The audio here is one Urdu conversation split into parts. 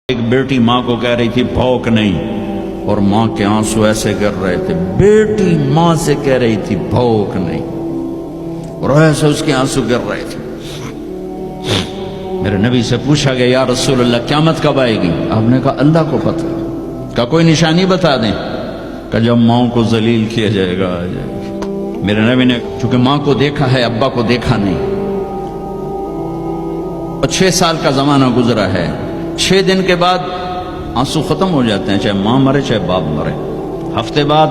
ایک بیٹی ماں کو کہہ رہی تھی بھوک نہیں، اور ماں کے آنسو ایسے گر رہے تھے۔ بیٹی ماں سے کہہ رہی تھی بھوک نہیں، اور ایسے اس کے آنسو گر رہے تھے۔ میرے نبی سے پوچھا گیا یا رسول اللہ قیامت کب آئے گی؟ آپ نے کہا اللہ کو پتہ۔ کہا کوئی نشانی بتا دیں؟ کہ جب ماں کو ذلیل کیا جائے گا آ جائے گی۔ میرے نبی نے چونکہ ماں کو دیکھا ہے ابا کو دیکھا نہیں، اور 6 سال کا زمانہ گزرا ہے، 6 دن کے بعد آنسو ختم ہو جاتے ہیں، چاہے ماں مرے چاہے باپ مرے۔ ہفتے بعد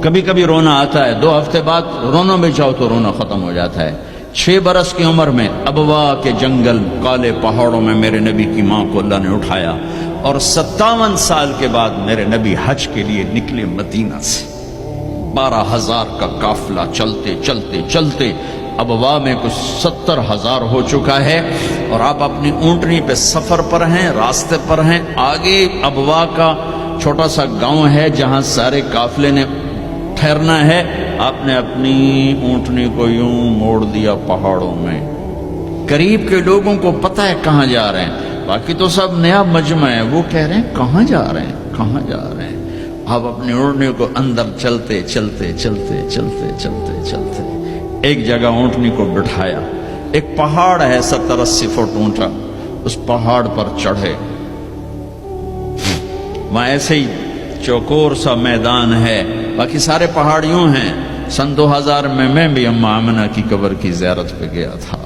کبھی کبھی رونا آتا ہے، 2 ہفتے بعد رونا بھی چاہو تو رونا ختم ہو جاتا ہے۔ 6 برس کی عمر میں ابوا کے جنگل کالے پہاڑوں میں میرے نبی کی ماں کو اللہ نے اٹھایا، اور 57 سال کے بعد میرے نبی حج کے لیے نکلے مدینہ سے۔ 12,000 کا قافلہ چلتے چلتے چلتے ابوا میں کچھ 70,000 ہو چکا ہے، اور آپ اپنی اونٹنی پہ سفر پر ہیں، راستے پر ہیں۔ آگے ابوا کا چھوٹا سا گاؤں ہے جہاں سارے قافلے نے ٹھہرنا ہے۔ آپ نے اپنی اونٹنی کو یوں موڑ دیا پہاڑوں میں۔ قریب کے لوگوں کو پتہ ہے کہاں جا رہے ہیں، باقی تو سب نیا مجمع ہے، وہ کہہ رہے ہیں کہاں جا رہے ہیں کہاں جا رہے ہیں۔ آپ اپنی اونٹنی کو اندر چلتے چلتے چلتے چلتے چلتے چلتے ایک جگہ اونٹنی کو بٹھایا۔ ایک پہاڑ ہے 70-80 فٹ اونچا، اس پہاڑ پر چڑھے۔ وہاں ایسے ہی چوکور سا میدان ہے، باقی سارے پہاڑ یوں ہیں۔ سن 2000 میں بھی اماں آمنہ کی قبر کی زیارت پہ گیا تھا۔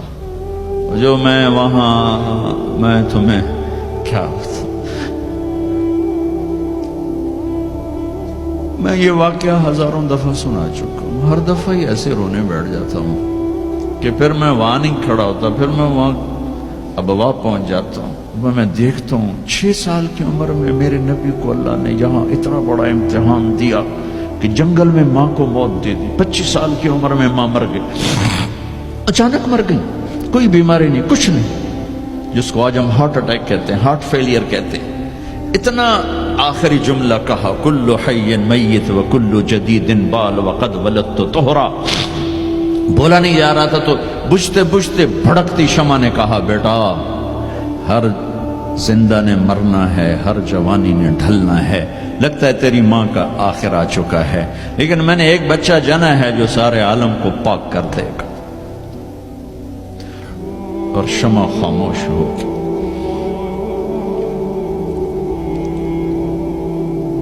جو میں وہاں میں تمہیں کیا بتاؤں، میں یہ واقعہ ہزاروں دفعہ سنا چکا ہوں، ہر دفعہ ہی ایسے رونے بیٹھ جاتا ہوں کہ پھر میں وہاں نہیں کھڑا ہوتا، پھر میں وہاں ابوا پہنچ جاتا ہوں۔ میں دیکھتا ہوں 6 سال کی عمر میں میرے نبی کو اللہ نے یہاں اتنا بڑا امتحان دیا کہ جنگل میں ماں کو موت دے دی۔ 25 سال کی عمر میں ماں مر گئی، اچانک مر گئی، کوئی بیماری نہیں، کچھ نہیں، جس کو آج ہم ہارٹ اٹیک کہتے ہیں، ہارٹ فیلئر کہتے ہیں۔ اتنا آخری جملہ کہا کل حی میت و کل جدید بال وقد ولدت طہرا۔ بولا نہیں جا رہا تھا تو بجھتے بجھتے بھڑکتی شمع نے کہا بیٹا ہر زندہ نے مرنا ہے، ہر جوانی نے ڈھلنا ہے، لگتا ہے تیری ماں کا آخر آ چکا ہے، لیکن میں نے ایک بچہ جنا ہے جو سارے عالم کو پاک کر دے گا۔ اور شمع خاموش ہو گئی۔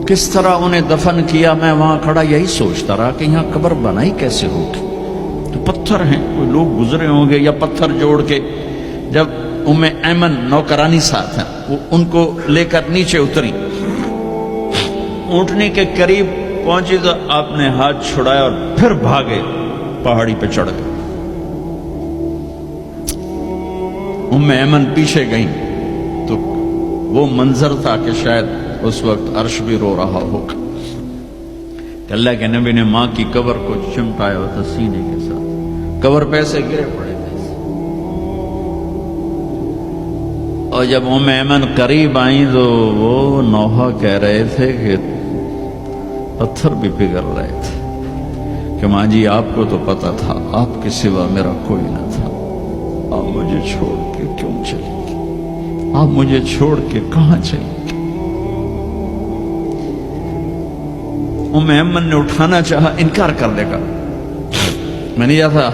کس طرح انہیں دفن کیا، میں وہاں کھڑا یہی سوچتا رہا کہ یہاں قبر بنائی کیسے ہوگی۔ تو پتھر ہیں، کوئی لوگ گزرے ہوں گے یا پتھر جوڑ کے۔ جب ایمن نوکرانی ساتھ ہیں، وہ ان کو لے کر نیچے اتری، اونٹنی کے قریب پہنچی تو آپ نے ہاتھ چھڑایا اور پھر بھاگے، پہاڑی پہ چڑھ گئے۔ ایمن پیچھے گئیں تو وہ منظر تھا کہ شاید اس وقت عرش بھی رو رہا ہوگا کہ اللہ کے نبی نے ماں کی قبر کو چمٹایا ہوا تھا سینے کے ساتھ، قبر پہ ایسے گرے پڑے تھے۔ اور جب ایمن قریب آئیں تو وہ نوحہ کہہ رہے تھے کہ پتھر بھی پگھل رہے تھے کہ ماں جی آپ کو تو پتا تھا آپ کے سوا میرا کوئی نہ تھا، آپ مجھے چھوڑ کے کیوں چلیں گے، آپ مجھے چھوڑ کے کہاں چلیں گے۔ ایمن نے اٹھانا چاہا، انکار کر دے گا، میں نہیں جاتا،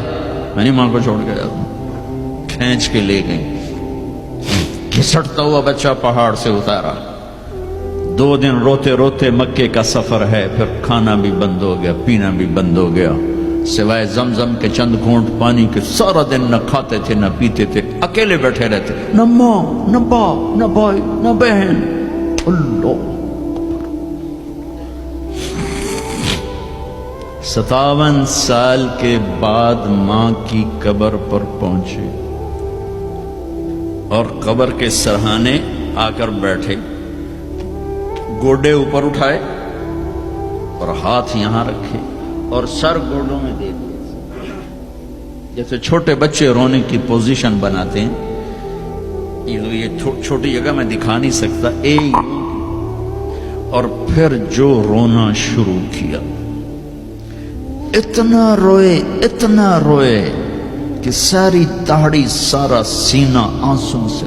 میں نہیں ماں کو چھوڑ کے جاتا۔ کھینچ کے لے گئی، گھسٹتا ہوا بچہ پہاڑ سے اتارا۔ 2 دن روتے روتے مکے کا سفر ہے، پھر کھانا بھی بند ہو گیا، پینا بھی بند ہو گیا، سوائے زمزم کے چند گھونٹ پانی کے سارا دن نہ کھاتے تھے نہ پیتے تھے، اکیلے بیٹھے رہتے، نہ ماں نہ باپ نہ بھائی نہ بہن۔ اللہ 57 سال کے بعد ماں کی قبر پر پہنچے اور قبر کے سرہانے آ کر بیٹھے، گوڈے اوپر اٹھائے اور ہاتھ یہاں رکھے اور سر گوڈوں میں دے دیے، جیسے چھوٹے بچے رونے کی پوزیشن بناتے ہیں۔ یہ چھوٹی جگہ میں دکھا نہیں سکتا، اور پھر جو رونا شروع کیا، اتنا روئے کہ ساری داڑھی سارا سینہ آنسوں سے